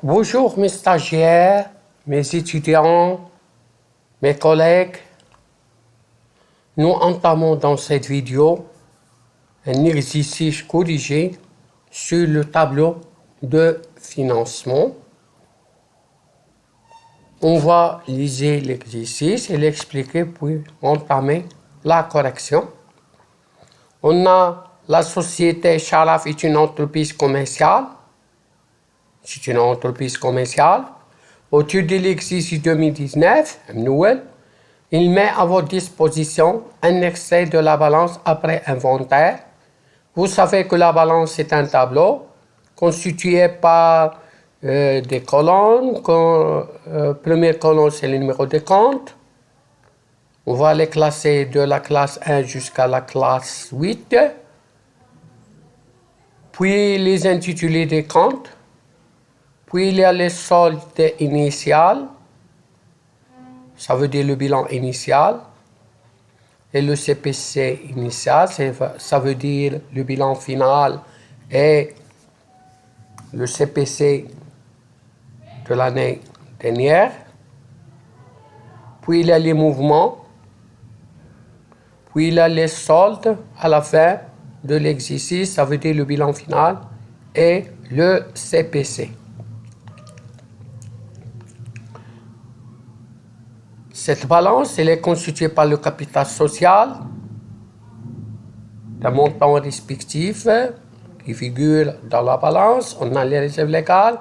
Bonjour mes stagiaires, mes étudiants, mes collègues. Nous entamons dans cette vidéo un exercice corrigé sur le tableau de financement. On va lire l'exercice et l'expliquer puis entamer la correction. On a la société Sharaf est une entreprise commerciale. C'est une entreprise commerciale. Au titre de l'exercice 2019, Noël, il met à votre disposition un extrait de la balance après inventaire. Vous savez que la balance est un tableau constitué par des colonnes. Première colonne, c'est le numéro de compte. On va les classer de la classe 1 jusqu'à la classe 8. Puis les intitulés des comptes. Puis il y a les soldes initiales, ça veut dire le bilan initial, et le CPC initial, ça veut dire le bilan final et le CPC de l'année dernière. Puis il y a les mouvements, puis il y a les soldes à la fin de l'exercice, ça veut dire le bilan final et le CPC. Cette balance, elle est constituée par le capital social, d'un montant respectif qui figure dans la balance. On a les réserves légales,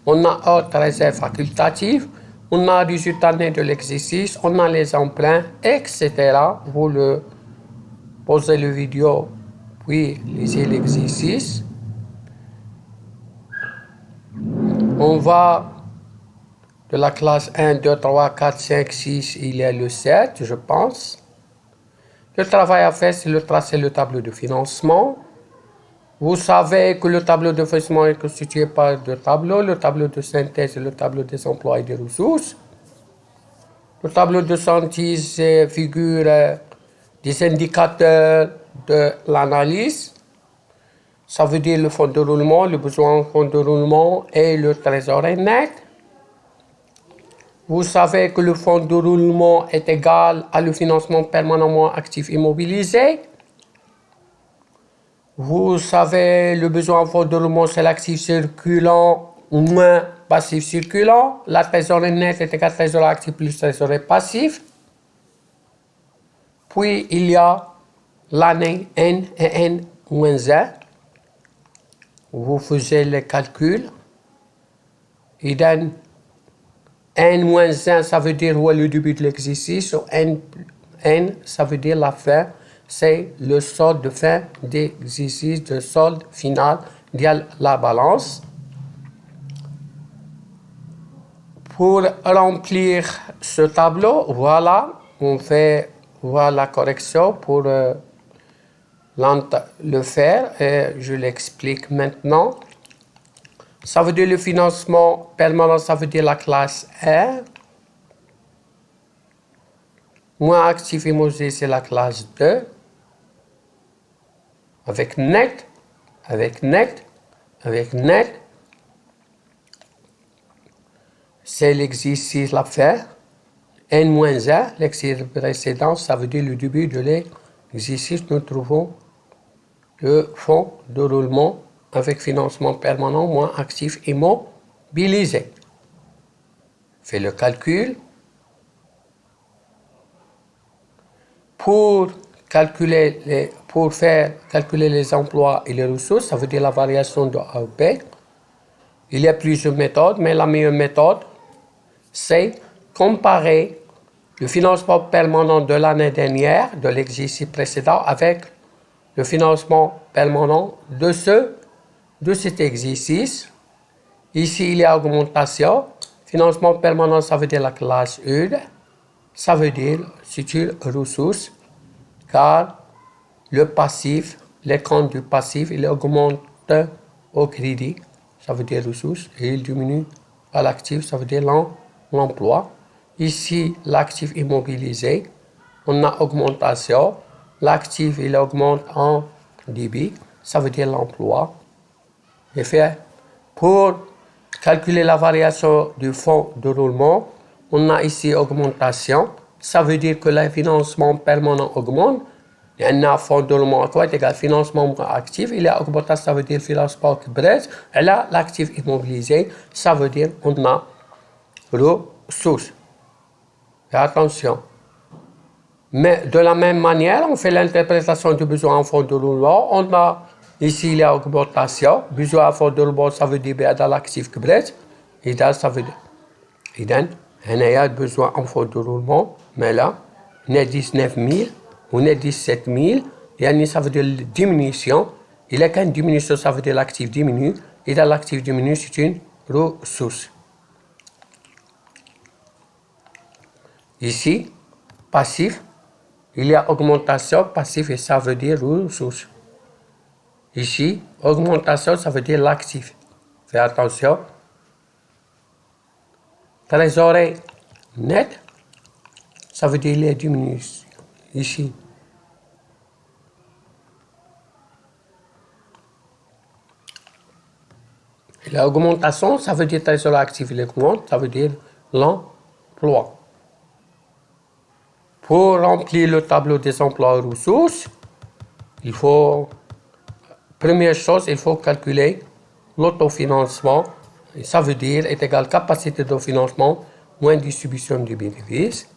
on a autres réserves facultatives, on a le résultat net de l'exercice, on a les emprunts, etc. Vous le posez le vidéo, puis lisez l'exercice. On va de la classe 1, 2, 3, 4, 5, 6, il y a le 7, je pense. Le travail à faire, c'est de tracer le tableau de financement. Vous savez que le tableau de financement est constitué par deux tableaux, le tableau de synthèse et le tableau des emplois et des ressources. Le tableau de synthèse figure des indicateurs de l'analyse. Ça veut dire le fonds de roulement, le besoin en fonds de roulement et le trésorerie net. Vous savez que le fonds de roulement est égal à le financement permanemment actif immobilisé. Vous savez, le besoin en fonds de roulement, c'est l'actif circulant moins passif circulant. La trésorerie nette est égale à trésorerie actif plus trésorerie passif. Puis, il y a l'année N et N-1. Vous faites les calculs. Il donne N-1, ça veut dire où est le début de l'exercice. N, ça veut dire la fin. C'est le solde de fin d'exercice, de solde final de la balance. Pour remplir ce tableau, voilà, on fait la correction pour le faire et je l'explique maintenant. Ça veut dire le financement permanent, ça veut dire la classe 1. Moins actif immobilisé, c'est la classe 2. Avec net, avec net, avec net. C'est l'exercice à faire. N-1, l'exercice précédent, ça veut dire le début de l'exercice. Nous trouvons le fonds de roulement avec financement permanent moins actif immobilisé. Fait le calcul. Pour faire calculer les emplois et les ressources, ça veut dire la variation de A ou B. Il y a plusieurs méthodes, mais la meilleure méthode, c'est comparer le financement permanent de l'année dernière, de l'exercice précédent, avec le financement permanent de cet exercice. Ici, il y a augmentation. Financement permanent, ça veut dire la classe 1. Ça veut dire structure ressources, car le passif, les comptes du passif, il augmente au crédit, ça veut dire ressources, et il diminue à l'actif, ça veut dire l'emploi. Ici, l'actif immobilisé, on a augmentation. L'actif, il augmente en débit, ça veut dire l'emploi. Et fait pour calculer la variation du fonds de roulement. On a ici augmentation. Ça veut dire que le financement permanent augmente. Il y a un fonds de roulement égal financement actif. Il y a augmentation, ça veut dire financement qui baisse. Et là, l'actif immobilisé, ça veut dire on a ressources. Et attention. Mais de la même manière, on fait l'interprétation du besoin en fonds de roulement. On a ici, il y a augmentation. Besoin en fonds de roulement, ça veut dire dans l'actif qui baisse. Et là, ça veut dire. Et donc, il y a besoin en fonds de roulement. Mais là, on a 19 000, on a 17 000. Et ça veut dire diminution. Il y a qu'une diminution, ça veut dire l'actif diminue. Et dans l'actif diminue, c'est une ressource. Ici, passif. Il y a augmentation, passif, et ça veut dire ressource. Ici, augmentation, ça veut dire l'actif. Fais attention. Trésorerie net, ça veut dire les diminutions. Ici. L'augmentation, ça veut dire trésorerie active, il augmente, ça veut dire l'emploi. Pour remplir le tableau des emplois et ressources, il faut, première chose, il faut calculer l'autofinancement. Et ça veut dire est égal capacité de financement moins distribution du bénéfice.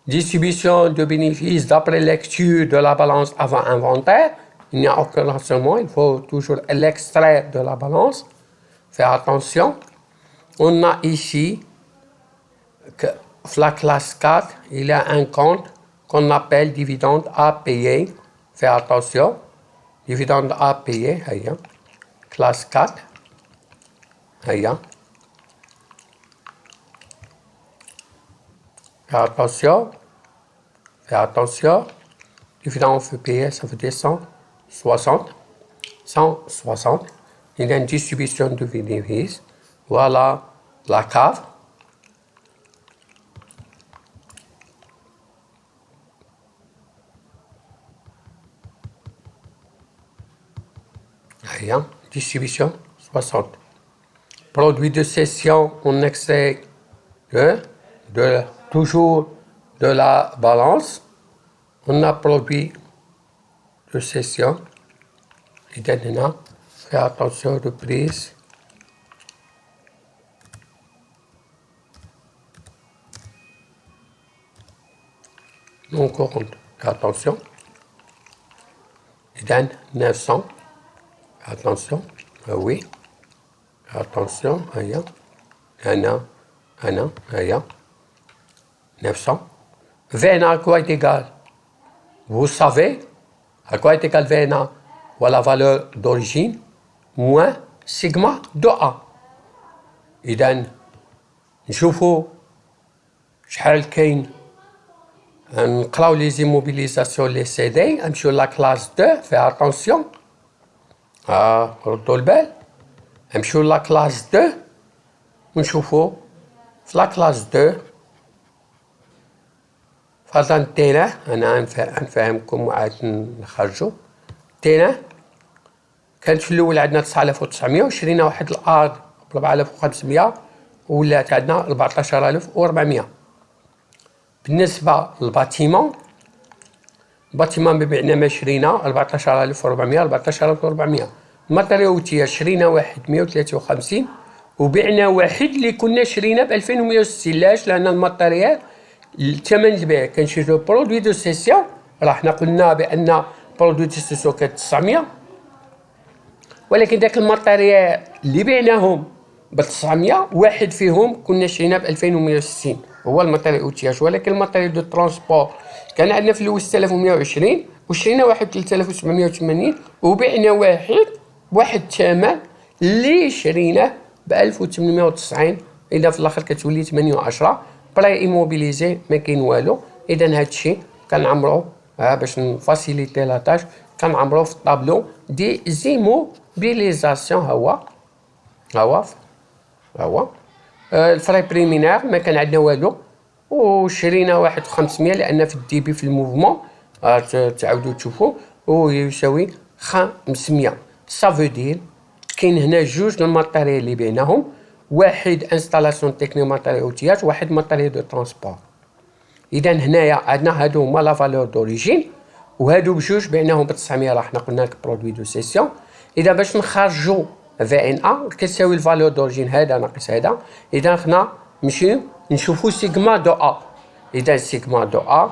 Distribution de bénéfices d'après lecture de la balance avant inventaire. Il n'y a aucun renseignement, il faut toujours l'extraire de la balance. Faire attention. On a ici que la classe 4, il y a un compte qu'on appelle dividende à payer. Fais attention. Dividende à payer, classe 4. Fais attention. Fais attention. Dividende à payer, ça veut dire 160. 160. Il y a une distribution de bénéfices. Voilà la cave. Distribution 60. Produit de cession, on extrait toujours de la balance. On a produit de cession. Et maintenant, fais attention, reprise. Non courante. Attention. Et then 900. Attention, oui. Attention, un an, 900. VNA à quoi est égal? Vous savez à quoi est égal VNA? Voilà la valeur d'origine moins sigma de A. إذا نشوفوا شحال كاين نقراو لي زيموبيليزاسيون لي سي دي نمشيو لا كلاس 2 فيها اتونسيون ردوا البال نمشيو لا كلاس 2 ونشوفوا في لا كلاس 2 فازا التيران انا نفهمكم وعاد نخرجوا التيران كانت في الاول عندنا 9900 وشرينا واحد الارض ب 4500 ولات عندنا 14400. بالنسبه للباتيمون ببيعنا ما شرينا 14400 14400. الماتريوتيه شرينا واحد 153 وبعنا واحد اللي كنا شرينا ب 2160. لاش؟ لان الماتريال الثمن البيع كنشريو برودوي دو سيسيون. راه حنا قلنا بان برودوي دو سيسيون كانت 900 ولكن داك الماتريال اللي بعناهم ب 900 واحد فيهم كنا شرينا ب 2160 هو الماتريال اوتياج. ولكن الماتريال دو ترونسبور كان عندنا في الاول 6120 وشرينا واحد 3780 وبعنا واحد الثمن اللي شريناه ب 1890. اذا في الاخر كتولي 8 و10 براي ايموبيليزي ما كاين والو. اذا هادشي كنعمرو باش نفاسيليتي لا تاش كنعمرو في الطابلو دي زيموبيليزاسيون. هو الفراي بريمينير ما كان عندنا والو وشرينا واحد 500 لان في الديبي في الموفمون تعاودوا تشوفوا ويساوي 500. سافو دير كاين هنا جوج الماتيريال اللي بينهم واحد انستالاسيون تكنيك ماتيريال اوتياج، واحد ماتيريال دو ترونسبور. اذا هنايا عندنا هادو هما لا فالور دوريجين، وهادو بجوج بعناهم ب 900 راه حنا قلنا لك برودوي دو سيسيون. اذا باش نخرجوا في ان ا كتساوي الفالور دوريجين هذا ناقص هذا، اذا خنا نمشيو نشوفوا سيغما دو ا. اذا سيغما دو ا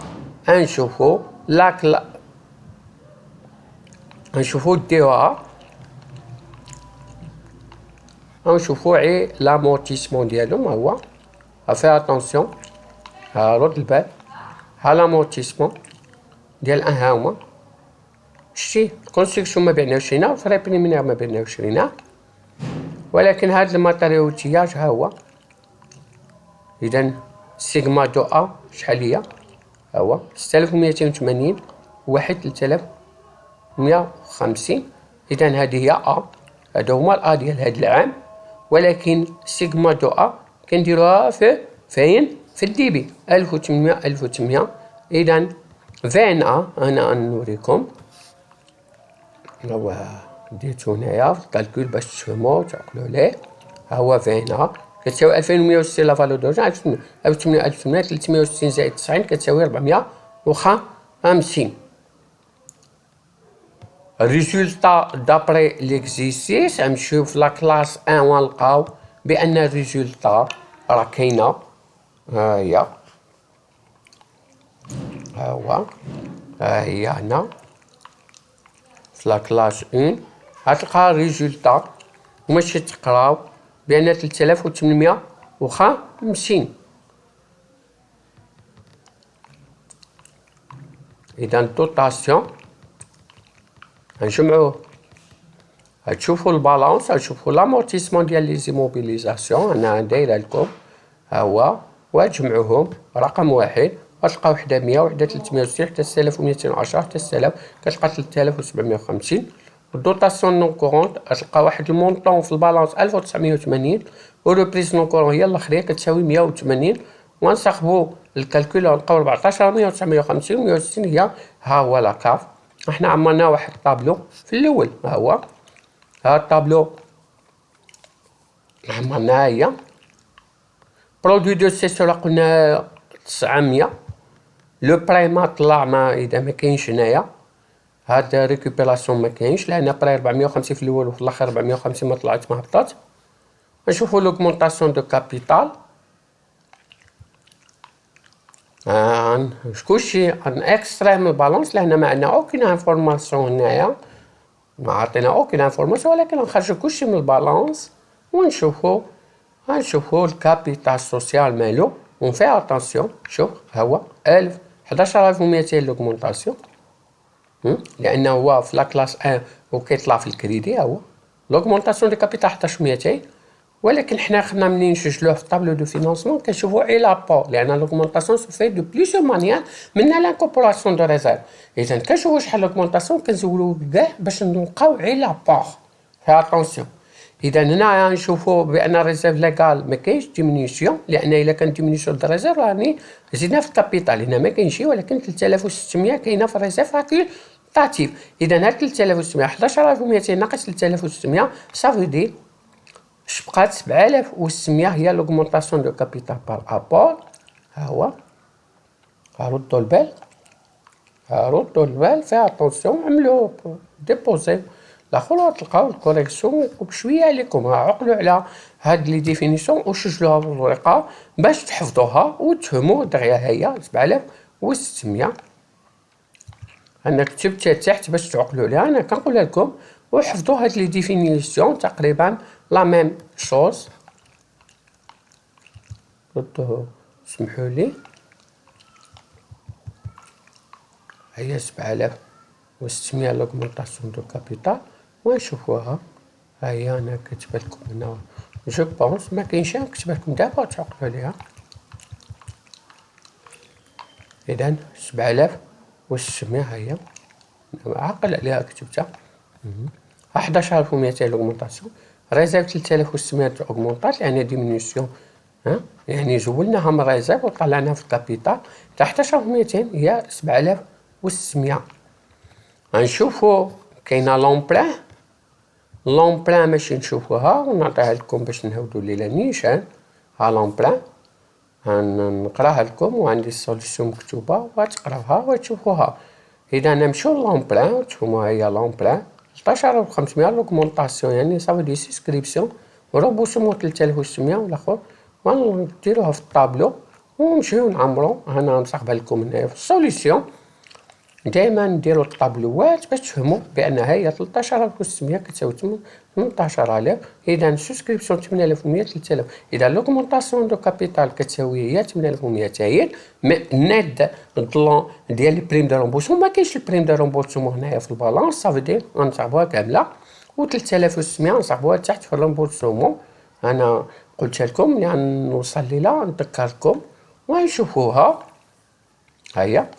نشوفوا لاك نشوفوا دي او ا، نشوفوا عي لامورتيسمون ديالو ما هو. فيها اتونسيون، رد البال، ها لامورتيسمون ديال ان ها هما. شتي كونستركسيون ما بعناوش هنا، فري بريمينير ما بعناوش هنا، ولكن هاد الماتيريال اوتياج ها هو. اذا سيغما دو ا شحال هي؟ ها هو 6280 واحد 3150. اذا هذه هي ا، هادو هما الا ديال هاد العام، ولكن سيغما دو ا كنديروها فين في الدي بي 1800. اذا فين ا انا نوريكم، هو ديتو هنايا في الكالكول باش تفهموا تعقلوا ليه. ها هو فين ا كتساوي 2160 لا فالور دورجين 1800 360 زائد 90 كتساوي 450. الريزولتا دابري ليكزيسيس نمشيو في لا كلاس 1 ونلقاو بان الريزولتا راه كاينه. ها هي، ها هو، ها هي هنا في لا كلاس 1 غتلقى الريزولتا وماشي تقراو بان 3850. اذا الدوطاسيون نجمعوه، غتشوفوا البالونس، غتشوفوا لامورتيسمون ديال لي زيموبيليزاسيون انا دايره لكم ها هو، وتجمعوهم رقم واحد غتلقاو وحده 100 وحده 360 حتى 6210 حتى 6000 كتلقى 3750. الدوطاسيون نون كورونت غتلقى واحد المونطون في البالونس 1980، وريبريز نون كورون هي الاخرين كتساوي 180. ونسحبوا الكالكول نلقاو 14 100 950 160 هي. ها هو لاكاف. احنا عملنا واحد الطابلو في الاول، ها هو، ها الطابلو عملناها هي برودوي دو سيسيون قلنا 900. لو برايما طلع ما اذا ما كاينش هنايا، هاد ريكوبيراسيون ما كاينش لان براي 450 في الاول وفي الاخر 450 ما طلعت ما هبطات. نشوفوا لوغمونطاسيون دو كابيتال، كلشي ان اكستريم بالونس لان ما عندنا اوكين انفورماسيون هنايا، ما عطينا اوكين انفورماسيون، ولكن نخرجوا كلشي من البالونس ونشوفوا الكابيتال سوسيال مالو ونفي اتونسيون. شوف ها هو 11200 لوغمونطاسيون لانه هو في لا كلاس 1 وكيطلع في الكريدي. ها هو لوغمونطاسيون دي كابيتال 11200، ولكن حنا خدنا منين نسجلوه في الطابلو دو فينانسمون كنشوفوا اي لابور لان لوغمونطاسيون سو في دو بليزيور مانيير منها لانكوربوراسيون دو ريزيرف. اذا كنشوفوا شحال لوغمونطاسيون كنزولوا كاع باش نلقاو اي لابور في اتونسيون. اذا هنا نشوفوا بان الريزيرف ليغال ما كاينش ديمينيسيون، لان الا كان ديمينيسيون دو ريزيرف راني زدنا في الكابيتال هنا ما كاينش، ولكن 3600 كاينه في الريزيرف فاكولتاتيف. اذا هاد 3600 11200 ناقص 3600 صافي دي اش بقات 7600 هي لوغمونطاسيون دو كابيتال بار ابور. ها هو، ردوا البال فيها اتونسيون، عملوا ديبوزي الاخر تلقاو الكوريكسيون بشويه عليكم. عقلوا على هاد لي ديفينيسيون وسجلوها في الورقه باش تحفظوها وتفهموا دغيا. هي 7600 انا كتبتها تحت باش تعقلوا عليها. انا كنقول لكم وحفظوا هاد لي ديفينيسيون تقريبا لا ميم شوز. سمحوا لي، هي 7600 لوغمونطاسيون دو كابيتال ونشوفوها. ها هي انا كاتبه لكم هنا جو بونس ما كاينش نكتبها لكم دابا تعقلوا عليها. اذا 7600 ها هي عقل عليها كتبتها 11200 لوغمونطاسيون. ريزيرف 3600 اوغمونطات لان ديمينيسيون يعني زولناها من ريزيرف وطلعناها في الكابيتال. 11200 هي 7600. غنشوفوا كاينه لومبلان لومبلان ماشي نشوفوها ونعطيها لكم باش نهودو ليلة نيشان. ها لومبلان نقراها لكم وعندي السوليسيون مكتوبة وتقراوها وتشوفوها. إذا نمشيو لومبلان تشوفوا هي لومبلان 16500 لوغمونطاسيون يعني صافي دي سيسكريبسيون ورومبورسمون 3600 والاخر ونديروها في الطابلو ونمشيو نعمرو. هنا نصاحبها لكم هنايا في السوليسيون. دائما نديرو الطابلوات باش تفهموا بان هي 13600 كتساوي 18000. اذا سوسكريبسيون 8100 3000. اذا لوغمونطاسيون دو كابيتال كتساوي هي 8200. مي نيد الطلون ديال لي بريم دو رومبورسمون ما كاينش البريم دو رومبورسمون هنايا في البالانس صافي دير غنصاحبوها كامله و 3600 نصاحبوها تحت في الرومبورسمون. انا قلتها لكم يعني نوصل ليله نذكركم ونشوفوها. هيا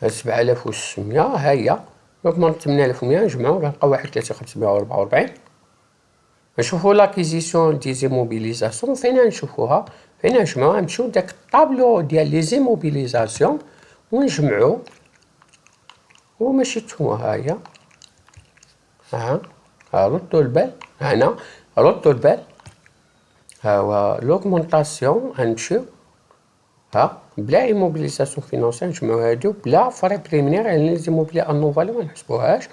7600 هي نضمن 8100 نجمعو غنلقاو 13544. نشوفو لاكيزيسيون دي زيموبيليزاسيون فين نشوفوها فين نجمعوها. نمشيو داك الطابلو ديال لي زيموبيليزاسيون ونجمعو وماشي نتوما. هاهي ها ردو البال هنا ردو البال. ها هو لوغمونطاسيون غنمشيو ها بلا ايموبيليزاسيون فينونسيير نجمعو هادو بلا فري بريمينير يعني لي زيموبيلي انون فالو ما نحسبوهاش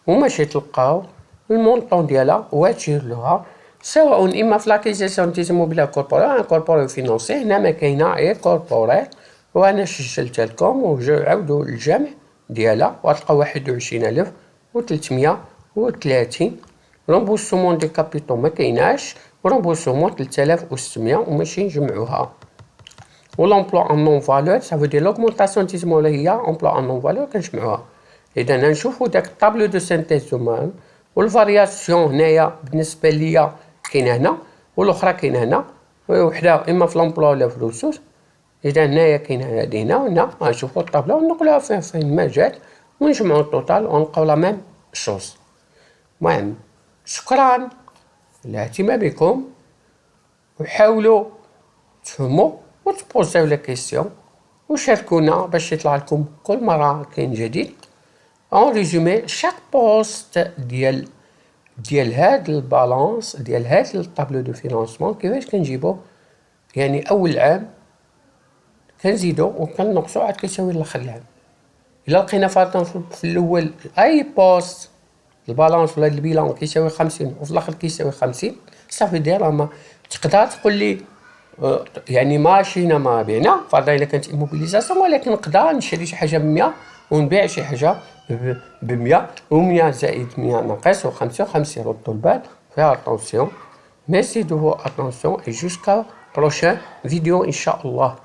وماشي تلقاو المونطون ديالها وتجير لها سواء اما في لاكيزيسيون دي زيموبيلي كوربوري فينونسي. هنا ما كاينه غير كوربوري وانا سجلتها لكم وعاودوا الجمع ديالها وتلقاو 21330. رومبورسمون دي كابيتون ما كايناش رومبورسمون 3600 وماشي نجمعوها. و l'emploi en non-valeur ça veut dire l'augmentation تسموها هي emploi en non-valeur كنجمعوها. إذا نشوفو داك الطابلو دو سينتيز دومان والفارياسيون هنايا بالنسبة ليا كاينة هنا والأخرى كاينة هنا وحدة إما في l'emploi ولا في الرسوس. إذا هنايا كاينة هادي هنا وهنا غنشوفو الطابلو ونقولوها فين ما جات ونجمعو التوتال ونلقاو لا ميم شوز. المهم شكرا لاهتمامكم وحاولوا تفهموا وتبوزيو لي كيسيون وشاركونا باش يطلع لكم كل مره كاين جديد. اون ريزومي شاك بوست ديال هاد البالانس ديال هاد الطابلو دو فينانسمون كيفاش كنجيبوه يعني اول عام كنزيدو وكنقصو عاد كيساوي لاخر العام. الا لقينا فاتن في الاول اي بوست البالانس ولا البيلان كيساوي 50 وفي الاخر كيساوي 50 صافي دير. ما تقدر تقول لي يعني ماشينا ما بينا فرضا الا كانت ايموبيليزاسيون ولكن نقدر نشري شي حاجه ب100 ونبيع شي حاجه ب100 و100 زائد 100 ناقص و55. ردوا البال فيها اتونسيون. ميرسي دو اتونسيون اي جوسكا بروشان فيديو ان شاء الله.